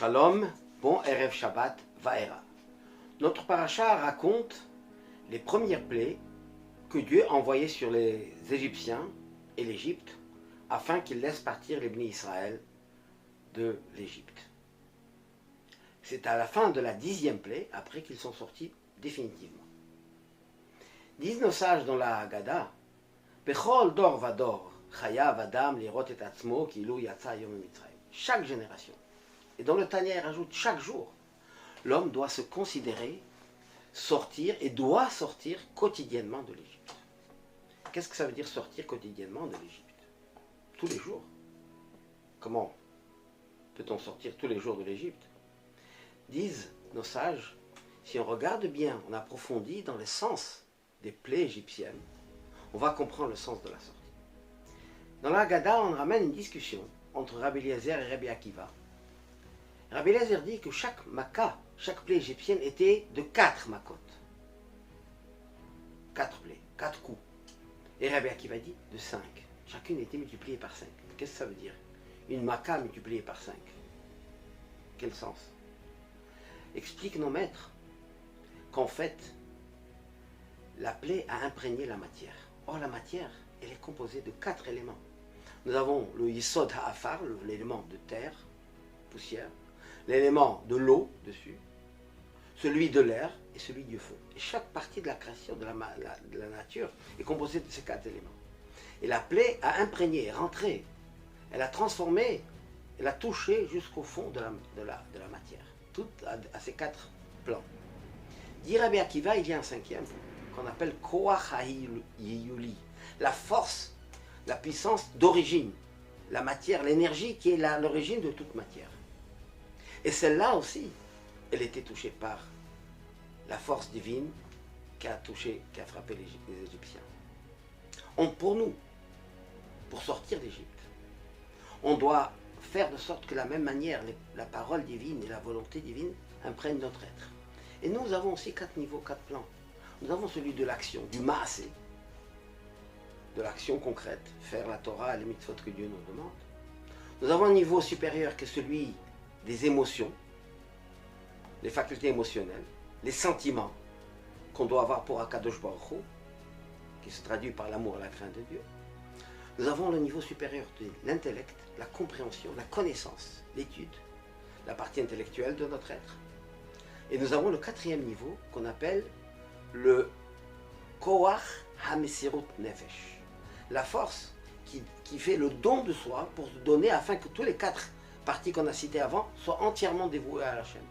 Shalom, bon Erev Shabbat, Vaera. Notre paracha raconte les premières plaies que Dieu a envoyées sur les Égyptiens et l'Égypte afin qu'ils laissent partir les bénis Israël de l'Égypte. C'est à la fin de la 10e plaie, après qu'ils sont sortis définitivement. Disent nos sages dans la Haggadah, Bechol dor vador, chayav adam lirot et atzmo kilu yatsa yom mitzrayim. Chaque génération. Et dans le Tanya, il rajoute chaque jour, l'homme doit se considérer sortir et doit sortir quotidiennement de l'Égypte. Qu'est-ce que ça veut dire sortir quotidiennement de l'Égypte? Tous les jours. Comment peut-on sortir tous les jours de l'Égypte? Disent nos sages, si on regarde bien, on approfondit dans le sens des plaies égyptiennes, on va comprendre le sens de la sortie. Dans la Haggadah, on ramène une discussion entre Rabbi Eliezer et Rabbi Akiva. Rabbi Eliezer dit que chaque makkah, chaque plaie égyptienne était de 4 makot. 4 plaies, 4 coups. Et Rabbi Akiva dit de 5. Chacune était multipliée par 5. Qu'est-ce que ça veut dire? Une makkah multipliée par 5. Quel sens? Expliquent nos maîtres qu'en fait, la plaie a imprégné la matière. Or, la matière, elle est composée de 4 éléments. Nous avons le Yisod Ha'afar, l'élément de terre, poussière, l'élément de l'eau dessus, celui de l'air et celui du feu. Et chaque partie de la création de la nature est composée de ces 4 éléments. Et la plaie a imprégné, rentré, elle a transformé, elle a touché jusqu'au fond de la matière, tout à ces 4 plans. Dit Rabbi Akiva, il y a un 5e qu'on appelle Koach HaYiyuli, la force, la puissance d'origine, la matière, l'énergie qui est l'origine de toute matière. Et celle-là aussi, elle était touchée par la force divine qui a frappé les Égyptiens. Pour nous, pour sortir d'Égypte, on doit faire de sorte que de la même manière, la parole divine et la volonté divine imprègnent notre être. Et nous avons aussi 4 niveaux, 4 plans. Nous avons celui de l'action, du maasé, de l'action concrète, faire la Torah et les mitzvot que Dieu nous demande. Nous avons un niveau supérieur qui est celui des émotions, les facultés émotionnelles, les sentiments qu'on doit avoir pour Akadosh Baruch Hu, qui se traduit par l'amour et la crainte de Dieu. Nous avons le niveau supérieur de l'intellect, la compréhension, la connaissance, l'étude, la partie intellectuelle de notre être. Et nous avons le 4e niveau qu'on appelle le Koach HaMesirut Nefesh, la force qui fait le don de soi pour se donner afin que tous les 4 parties qu'on a citées avant soient entièrement dévouées à la chaîne.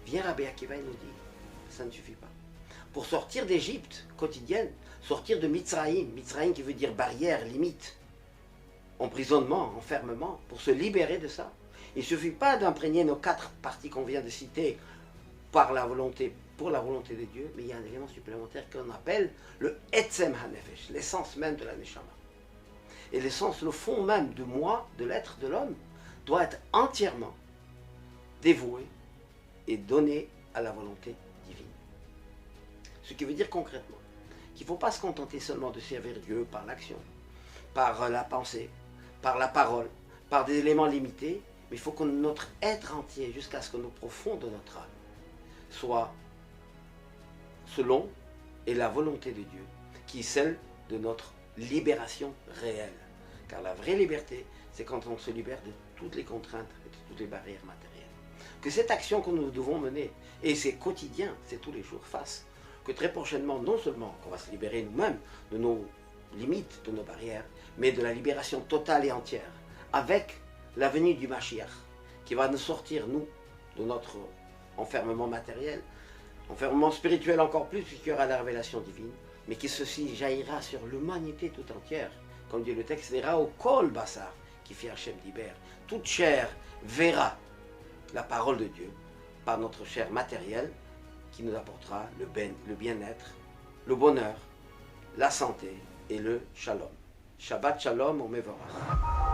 Vient Rabbi Akiva et nous dit, ça ne suffit pas. Pour sortir d'Égypte quotidienne, sortir de Mitzrayim, Mitzrayim qui veut dire barrière, limite, emprisonnement, enfermement, pour se libérer de ça, il ne suffit pas d'imprégner nos 4 parties qu'on vient de citer pour la volonté de Dieu, mais il y a un élément supplémentaire qu'on appelle le Etzem HaNefesh, l'essence même de la Neshama. Et l'essence, le fond même de moi, de l'être de l'homme, doit être entièrement dévoué et donné à la volonté divine. Ce qui veut dire concrètement qu'il ne faut pas se contenter seulement de servir Dieu par l'action, par la pensée, par la parole, par des éléments limités, mais il faut que notre être entier, jusqu'à ce que nos profonds de notre âme, soit selon et la volonté de Dieu, qui est celle de notre libération réelle. Car la vraie liberté, c'est quand on se libère de toutes les contraintes et de toutes les barrières matérielles. Que cette action que nous devons mener, et c'est quotidien, c'est tous les jours, fasse que très prochainement, non seulement qu'on va se libérer nous-mêmes de nos limites, de nos barrières, mais de la libération totale et entière, avec la venue du Mashiach, qui va nous sortir, nous, de notre enfermement matériel, enfermement spirituel encore plus, puisqu'il y aura la révélation divine, mais qui ceci jaillira sur l'humanité tout entière, comme dit le texte, verra au kol basar, qui fait Hachem d'Iber. Toute chair verra la parole de Dieu par notre chair matérielle, qui nous apportera le bien-être, le bonheur, la santé et le shalom. Shabbat shalom au Mevorach.